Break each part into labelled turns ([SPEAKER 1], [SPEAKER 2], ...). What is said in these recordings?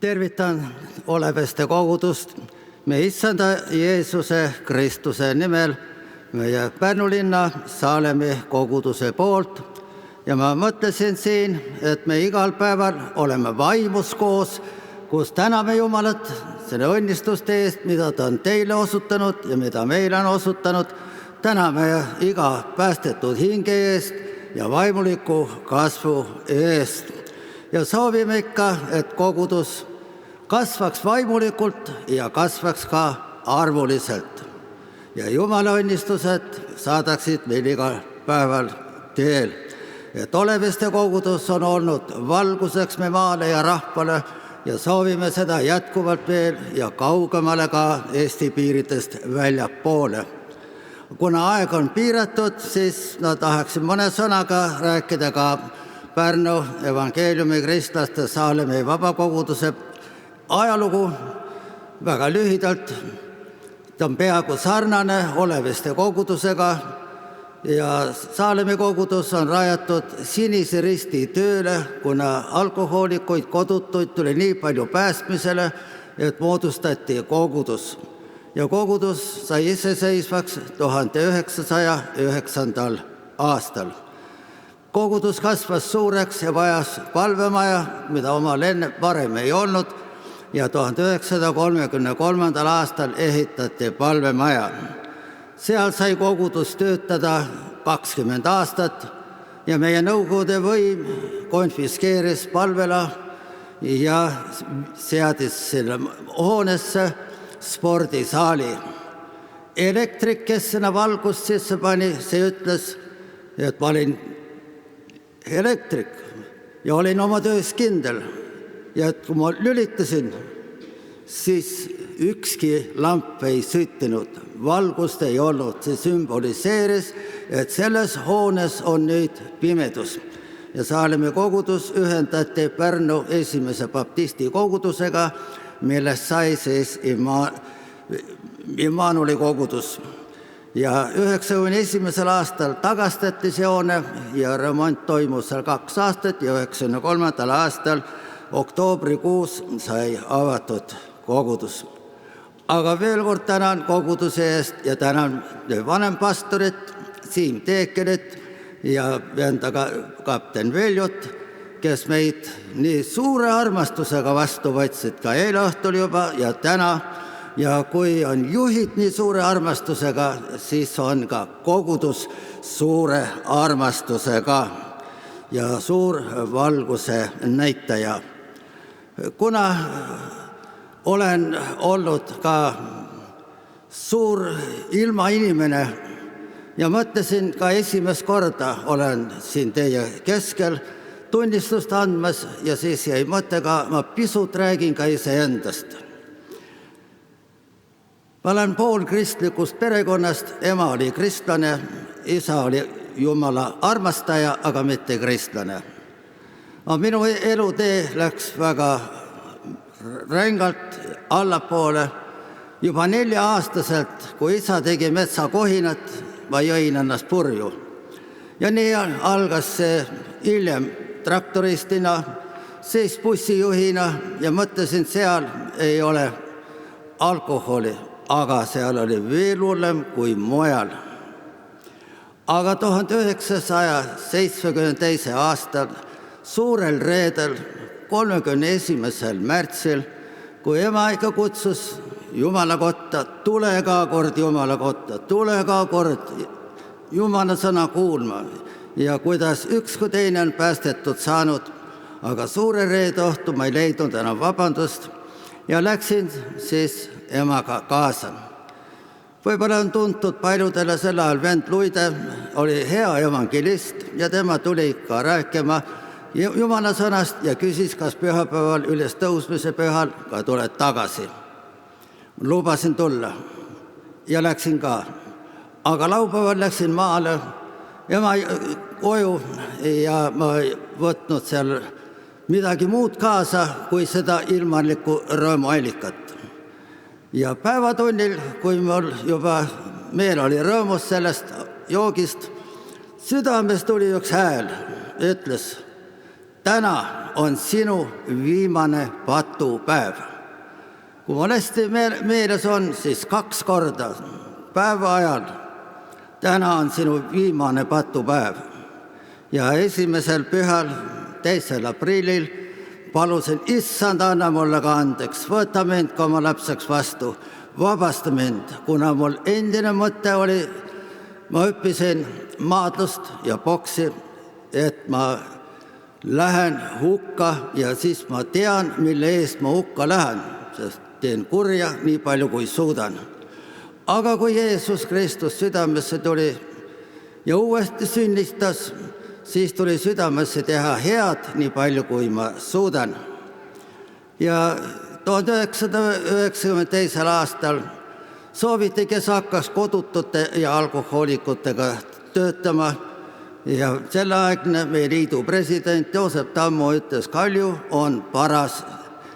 [SPEAKER 1] Tervitan Oleveste kogudust meie Issanda Jeesuse Kristuse nimel meie Pärnu linna Saalemi koguduse poolt. Ja ma mõtlesin siin, et me igal päeval oleme vaimus koos, kus täname Jumalat selle õnnistuste eest, mida ta on teile osutanud ja mida meile on osutanud. Täname iga päästetud hinge eest ja vaimuliku kasvu eest. Ja soovime ikka, et kogudus kasvaks vaimulikult ja kasvaks ka arvuliselt. Ja Jumala õnnistused saadaksid meil igal päeval teel. Et Oleveste kogudus on olnud valguseks me maale ja rahvale ja soovime seda jätkuvalt veel ja kaugemale ka Eesti piiridest väljapoole. Kuna aeg on piiratud, siis tahaksin mõne sõnaga rääkida ka Pärnu evangeeliumi kristlaste Saalemi vabakoguduse ajalugu. Väga lühidalt, ta on peaaegu sarnane Oleveste kogudusega ja Saalemi kogudus on rajatud Sinise Risti tööle, kuna alkohoolikuid, kodutuid tuli nii palju päästmisele, et moodustati kogudus. Ja kogudus sai iseseisvaks 1909. aastal. Kogudus kasvas suureks ja vajas palvemaja, mida omal varem ei olnud, ja 1933. aastal ehitati palvemaja. Seal sai kogudus töötada 20 aastat ja meie Nõukogude võim konfiskeeris palvela ja seadis selle hoonesse spordisaali. Elektrik, kes sinna valgust sisse pani, see ütles, et ma olin elektrik ja olin oma töös kindel ja et kui ma lülitasin, siis ükski lamp ei süttinud, valgust ei olnud. See sümboliseeris, et selles hoones on nüüd pimedus. Ja Saalemi kogudus ühendati Pärnu esimese baptisti kogudusega, millest sai siis Immanueli kogudus. Ja 1991. aastal tagastati see hoone ja remont toimus seal 2 aastat ja 1993. aastal oktoobrikuus sai avatud kogudus. Aga veel kord tänan koguduse eest ja tänan vanempastorit Siim Teekerit ja vendaga kapten Veljut, kes meid nii suure armastusega vastu võtsid ka eile õhtul juba ja täna. Ja kui on juhid nii suure armastusega, siis on ka kogudus suure armastusega ja suur valguse näitaja. Kuna olen olnud ka suur ilmainimene ja mõtlesin ka esimest korda olen siin teie keskel tunnistust andmas ja siis jäi mõttega, ma pisut räägin ka iseendast. Ma olen poolkristlikust perekonnast, ema oli kristlane, isa oli Jumala armastaja, aga mitte kristlane. Minu elutee läks väga rängalt allapoole. Juba 4-aastaselt, kui isa tegi metsakohinat, ma jõin ennast purju. Ja nii algas see hiljem traktoristina, siis bussijuhina ja mõtlesin, seal ei ole alkoholi, aga seal oli veel hullem kui mujal. Aga 1972. aastal suurel reedel 31. märtsil, kui ema ikka kutsus Jumala kotta, tule ka kord Jumala kotta, tule ka kord Jumala sõna kuulma ja kuidas üks kui teine on päästetud saanud, aga suure reede õhtu ma ei leidnud enam vabandust ja läksin siis emaga kaasa. Võib-olla on tuntud paljudele sel ajal vend Luide, oli hea evangelist ja tema tuli ka rääkima Jumala sõnast ja küsis, kas pühapäeval ülestõusmise pühal ka tuled tagasi. Lubasin tulla ja läksin ka. Aga laupäeval läksin maale ema koju ja ma ei võtnud seal midagi muud kaasa kui seda ilmanlikku rõõmuallikat. Ja päevatunnil, kui mul juba meel oli rõõmus sellest joogist, südames tuli üks hääl, ütles, täna on sinu viimane patupäev. Kui mul hästi meeles on, siis 2 korda päeva ajal, täna on sinu viimane patupäev. Ja esimesel pühal, 2. aprillil, palusin, issand, anna mulle ka andeks, võta mind ka oma lapseks vastu, vabasta mind, kuna mul endine mõte oli, ma õppisin maadlust ja boksi, et ma lähen hukka ja siis ma tean, mille eest ma hukka lähen, sest teen kurja nii palju, kui suudan. Aga kui Jeesus Kristus südamesse tuli ja uuesti sünnistas, siis tuli südamesse teha head nii palju, kui ma suudan. Ja 1992. aastal sooviti, kes hakkas kodutute ja alkohoolikutega töötama. Ja selleaegne meie liidu president Joosep Tammu ütles, Kalju on paras,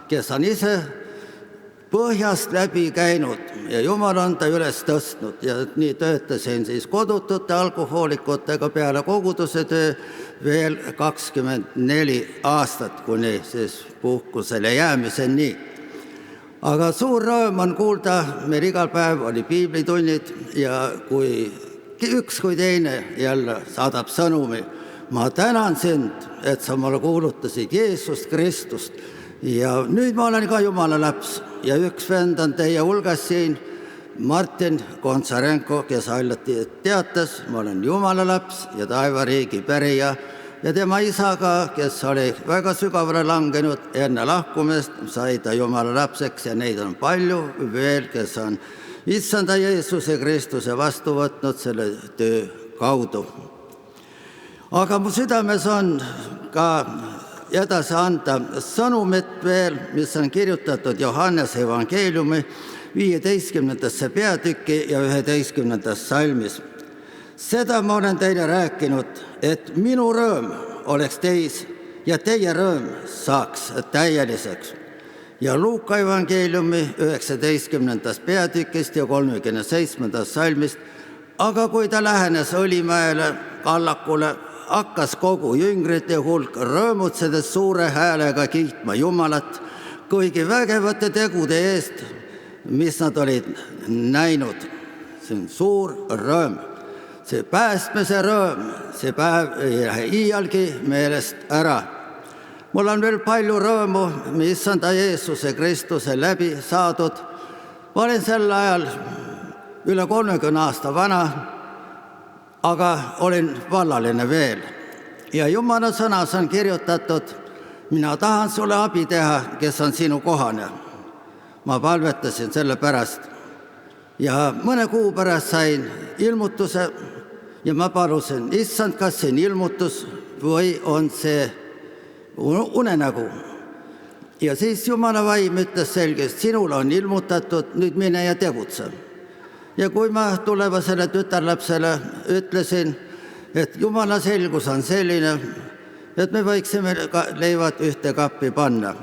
[SPEAKER 1] kes on ise põhjast läbi käinud ja Jumal on ta üles tõstnud. Ja nii töötasin siis kodutute alkohoolikutega peale koguduse töö veel 24 aastat, kuni siis puhkusele jäämiseni. Aga suur rõõm on kuulda, meil igal päev oli piiblitunnid ja kui üks kui teine jälle saadab sõnumi, ma tänan sind, et sa mulle kuulutasid Jeesust Kristust ja nüüd ma olen ka Jumala laps ja üks vend on teie hulgas siin, Martin Kontsarenko, kes ailati teatas, ma olen Jumala laps ja taevariigi pärija ja tema isa ka, kes oli väga sügavale langenud enne lahkumist, sai ta Jumala lapseks ja neid on palju veel, kes on issanda Jeesuse Kristuse vastu võtnud selle töö kaudu. Aga mu südames on ka edasi anda sõnumit veel, mis on kirjutatud Johannese evangeeliumi 15. peatüki ja 11. salmis. Seda ma olen teile rääkinud, et minu rõõm oleks teis ja teie rõõm saaks täieliseks. Ja Luuka evangeeliumi 19. peatükist ja 37. salmist, aga kui ta lähenes Õlimäele kallakule, hakkas kogu jüngrite hulk rõõmutsedes suure häälega kiitma Jumalat kõigi vägevate tegude eest, mis nad olid näinud. See on suur rõõm. See päästmise rõõm, see päev ei lähe iialgi meelest ära. Mul on veel palju rõõmu, mis on ta Jeesuse Kristuse läbi saadud. Ma olin sel ajal üle 30 aasta vana, aga olin vallaline veel. Ja Jumala sõnas on kirjutatud, mina tahan sulle abi teha, kes on sinu kohane. Ma palvetasin selle pärast. Ja mõne kuu pärast sain ilmutuse ja ma palusin, issand, kas see on ilmutus või on see unenägu. Ja siis Jumala vaim ütles selgelt, sinul on ilmutatud, nüüd mine ja tegutse. Ja kui ma tulevasele tütarlapsele ütlesin, et Jumala selgus on selline, et me võiksime leivad ühte kappi panna.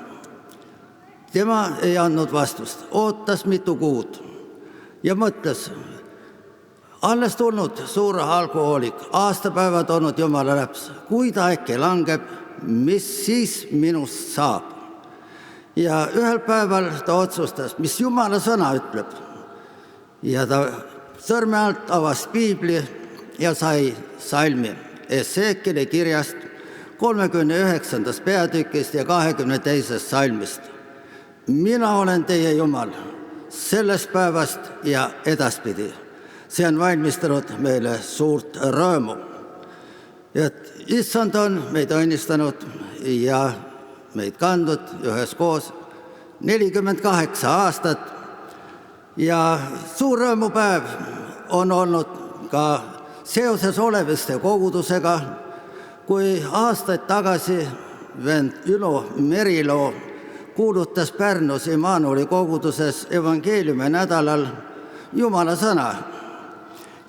[SPEAKER 1] Tema ei andnud vastust, ootas mitu kuud ja mõtles, alles tulnud suur alkohoolik, aastapäevad olnud Jumala laps, kui ta äkki langeb, mis siis minust saab. Ja ühel päeval ta otsustas, mis Jumala sõna ütleb. Ja ta sõrme alt avas piibli ja sai salmi Esekieli kirjast 39. peatükist ja 22. salmist. Mina olen teie Jumal sellest päevast ja edaspidi. See on valmistanud meile suurt rõõmu. Et issand on meid õnnistanud ja meid kandnud üheskoos 48 aastat. Ja suur rõõmupäev on olnud ka seoses Oleviste kogudusega, kui aastaid tagasi vend Ülo Meriloo kuulutas Pärnus Immanueli koguduses evangeeliumi nädalal Jumala sõna.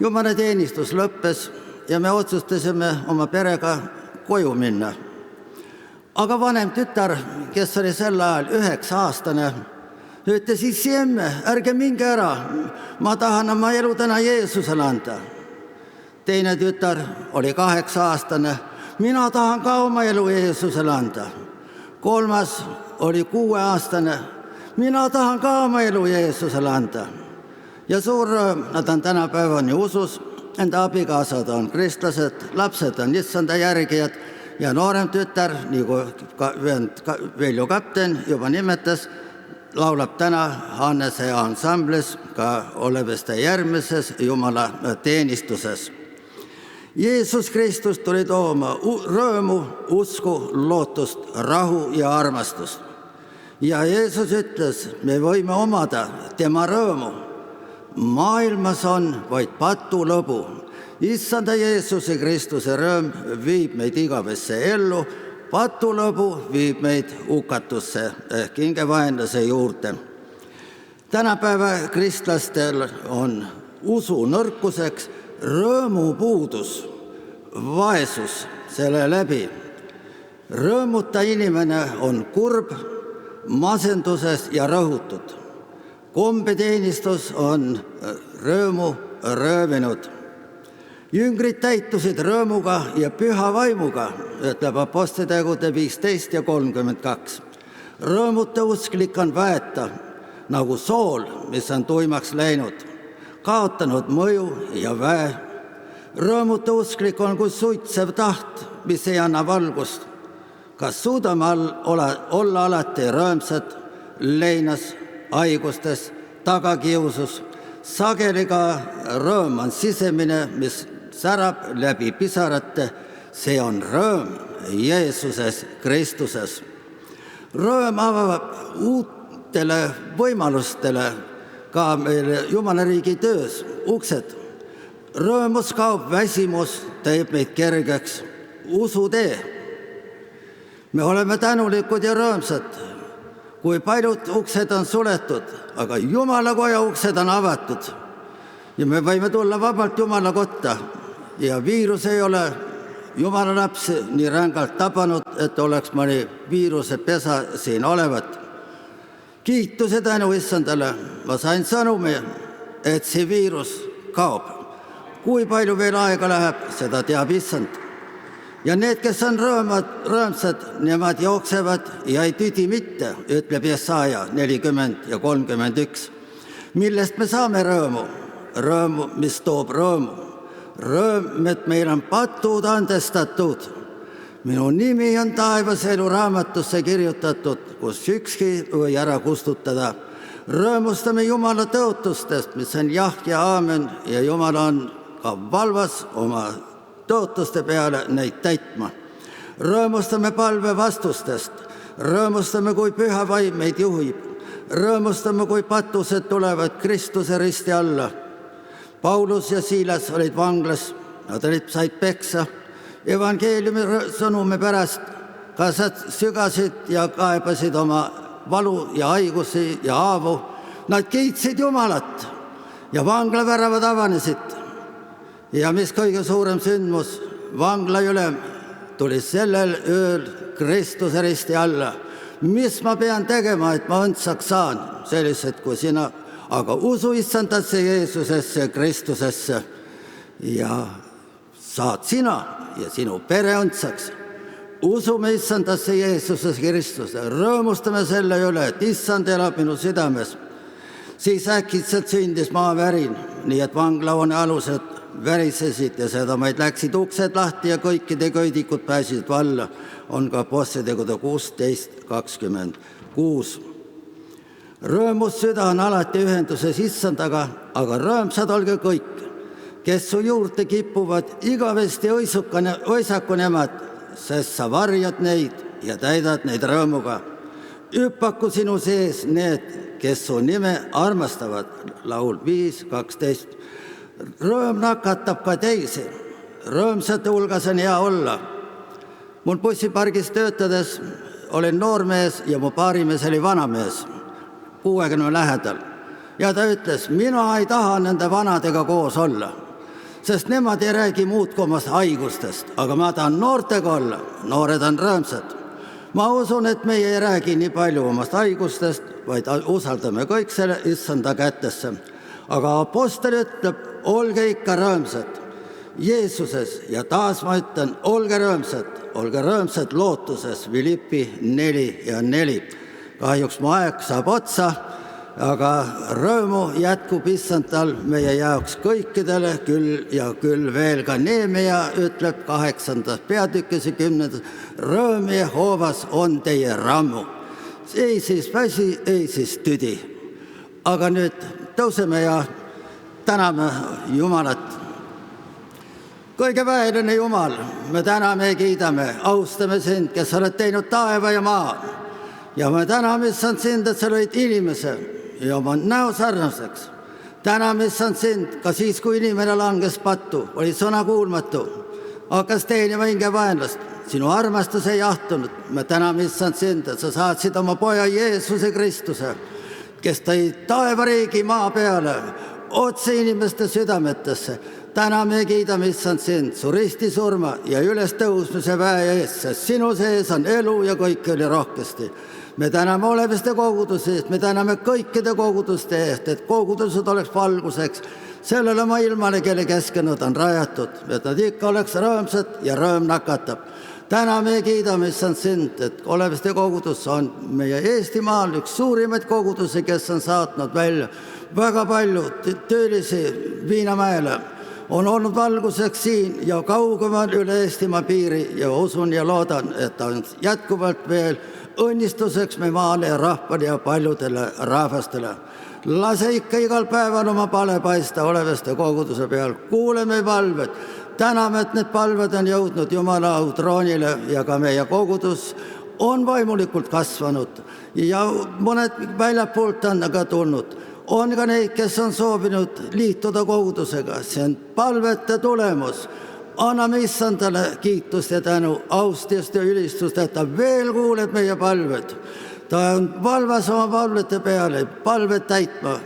[SPEAKER 1] Jumala teenistus lõppes ja me otsustasime oma perega koju minna. Aga vanem tütar, kes oli sel ajal 9-aastane, ütles, issi emme, ärge minge ära, ma tahan oma elu täna Jeesusele anda. Teine tütar oli 8-aastane, mina tahan ka oma elu Jeesusele anda. Kolmas oli 6-aastane, mina tahan ka oma elu Jeesusele anda. Ja suur rõõm, nad on tänapäevani usus, enda abikaasad on kristlased, lapsed on issanda järgijad ja noorem tütar, nagu Veljo kapten juba nimetas, laulab täna Hannese ansamblis ka Oleveste järgmises Jumala teenistuses. Jeesus Kristus tuli tooma rõõmu, usku, lootust, rahu ja armastust. Ja Jeesus ütles, me võime omada tema rõõmu. Maailmas on vaid patulõbu. Issanda Jeesuse Kristuse rõõm viib meid igavesse ellu, patulõbu viib meid hukatusse ehk hingevaenlase juurde. Tänapäeva kristlastel on usu nõrkuseks rõõmu puudus, vaesus selle läbi. Rõõmuta inimene on kurb, masenduses ja rõhutud. Kombeteenistus on rõõmu röövinud. Jüngrid täitusid rõõmuga ja püha vaimuga, ütleb Apostlitegude 15 ja 32. Rõõmuta usklik on väeta, nagu sool, mis on tuimaks läinud, kaotanud mõju ja väe. Rõõmuta usklik on kui suitsev taht, mis ei anna valgust. Kas suudame olla alati rõõmsad, leinas, haigustes, tagakiusus? Sageli ka rõõm on sisemine, mis särab läbi pisarate. See on rõõm Jeesuses Kristuses. Rõõm avab uutele võimalustele ka meile Jumala riigi töös uksed. Rõõmus kaob väsimus, teeb meid kergeks usutee. Me oleme tänulikud ja rõõmsad, kui paljud uksed on suletud, aga Jumala koja uksed on avatud. Ja me võime tulla vabalt Jumala kotta ja viirus ei ole Jumala lapsi nii rängalt tabanud, et oleks mõni viiruse pesa siin olevat. Kiituse tänu issandale, ma sain sõnumi, et see viirus kaob. Kui palju veel aega läheb, seda teab issand. Ja need, kes on rõõmsad, nemad jooksevad ja ei tüdi mitte, ütleb Jesaja 40 ja 31. Millest me saame rõõmu? Rõõmu, mis toob rõõmu. Rõõm, et meil on patud andestatud. Minu nimi on taevas elu raamatusse kirjutatud, kus ükski või ära kustutada. Rõõmustame Jumala tõotustest, mis on jah ja aamen, ja Jumal on ka valvas oma tõotuste peale neid täitma. Rõõmustame palve vastustest. Rõõmustame, kui püha vaim meid juhib. Rõõmustame, kui patused tulevad Kristuse risti alla. Paulus ja Siilas olid vanglas, nad said peksa. Evangeeliumi sõnumi pärast kas nad sügasid ja kaebasid oma valu ja haigusi ja haavu. Nad kiitsid Jumalat ja vanglaväravad avanesid. Ja mis kõige suurem sündmus, vanglaülem tuli sellel ööl Kristuse risti alla. Mis ma pean tegema, et ma õndsaks saan, sellised kui sina, aga usu issandasse Jeesusesse Kristusesse ja saad sina ja sinu pere õndsaks. Usume issandasse Jeesusesse Kristuse, rõõmustame selle üle, et issand elab minu südames. Siis äkitselt sündis maavärin, nii et vanglahoone alused värisesid ja sedamaid läksid uksed lahti ja kõikide köidikud pääsid valla, on ka Apostlitegude 16:26. Rõõmus süda on alati ühenduses issandaga, aga rõõmsad olge kõik, kes su juurde kipuvad igavesti õisaku nemad, sest sa varjad neid ja täidad neid rõõmuga. Hüppaku sinu sees need, kes su nime armastavad, laul 5:12. Rõõm nakatab ka teisi. Rõõmsate hulgas on hea olla. Mul bussipargis töötades olin noormees ja mu baarimees oli vanamees, 60 lähedal. Ja ta ütles, mina ei taha nende vanadega koos olla, sest nemad ei räägi muud kui omast haigustest, aga ma tahan noortega olla. Noored on rõõmsad. Ma usun, et meie ei räägi nii palju omast haigustest, vaid usaldame kõik selle issanda kätesse. Aga apostel ütleb, olge ikka rõõmsad. Jeesuses ja taas ma ütlen, olge rõõmsad lootuses, Philippi 4:4. Kahjuks mu aeg saab otsa, aga rõõmu jätkub issandal meie jaoks kõikidele küll ja küll veel. Ka Neemia ütleb 8. peatükis 10. Rõõm Jehoovas on teie rammu. Ei siis väsi, ei siis tüdi. Aga nüüd tõuseme ja täname Jumalat. Kõige väeline Jumal, me täname ja kiidame, austame sind, kes oled teinud taeva ja maa. Ja me täname issand sind, et sa lõid inimese ja oma näo sarnaseks. Täname issand sind ka siis, kui inimene langes pattu, oli sõna kuulmatu, hakkas teenima hinge vaenlast. Sinu armastus ei jahtunud. Me täname issand sind, et sa saatsid oma poja Jeesuse Kristuse, kes tõi taevariigi maa peale, otse inimeste südametesse. Täname ja kiidame issand sind su ristisurma ja üles tõusmise väe eest, sest sinu sees on elu ja kõik oli rohkesti. Me täname oleviste koguduse eest, me täname kõikide koguduste eest, et kogudused oleks valguseks sellele maailmale, kelle keskel nad on rajatud, et nad ikka oleks rõõmsad ja rõõm nakatab. Täname ja kiidame issand sind, et oleviste kogudus on meie Eestimaal üks suurimaid kogudusi, kes on saatnud välja väga palju töölisi Viinamäele. On olnud valguseks siin ja kaugemal üle Eestimaa piiri ja usun ja loodan, et on jätkuvalt veel õnnistuseks me maale ja rahvale ja paljudele rahvastele. Lase ikka igal päeval oma pale paista oleviste koguduse peal. Kuuleme palved. Täname, et need palved on jõudnud Jumala troonile ja ka meie kogudus on vaimulikult kasvanud ja mõned väljapoolt on aga tulnud. On ka neid, kes on soovinud liituda kogudusega. See on palvete tulemus. Anname issandale kiitust ja tänu, austust ja ülistust, et ta veel kuuleb meie palved. Ta on valvas oma palvete peale, palved täitma.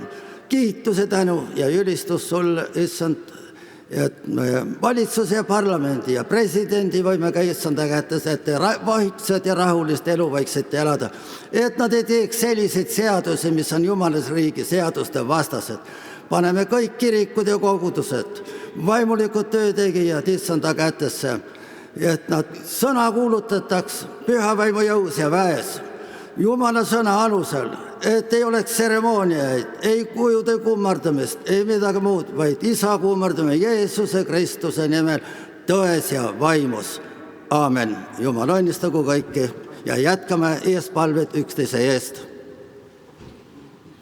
[SPEAKER 1] Kiitus ja tänu ja ülistus sulle, issand, et valitsuse ja parlamendi ja presidendi võime ka issanda kätes, et te vaikset ja rahulist elu võiksite elada. Et nad ei teeks selliseid seadusi, mis on Jumalas riigi seaduste vastased. Paneme kõik kirikud ja kogudused, vaimulikud töötegijad issanda kätesse, et nad sõna kuulutataks püha vaimu jõus ja väes. Jumala sõna alusel, et ei oleks tseremooniaid, ei kujude kummardamist, ei midagi muud, vaid isa kummardame Jeesuse Kristuse nimel tões ja vaimus. Aamen. Jumal õnnistagu kõiki ja jätkame eespalvet üksteise eest.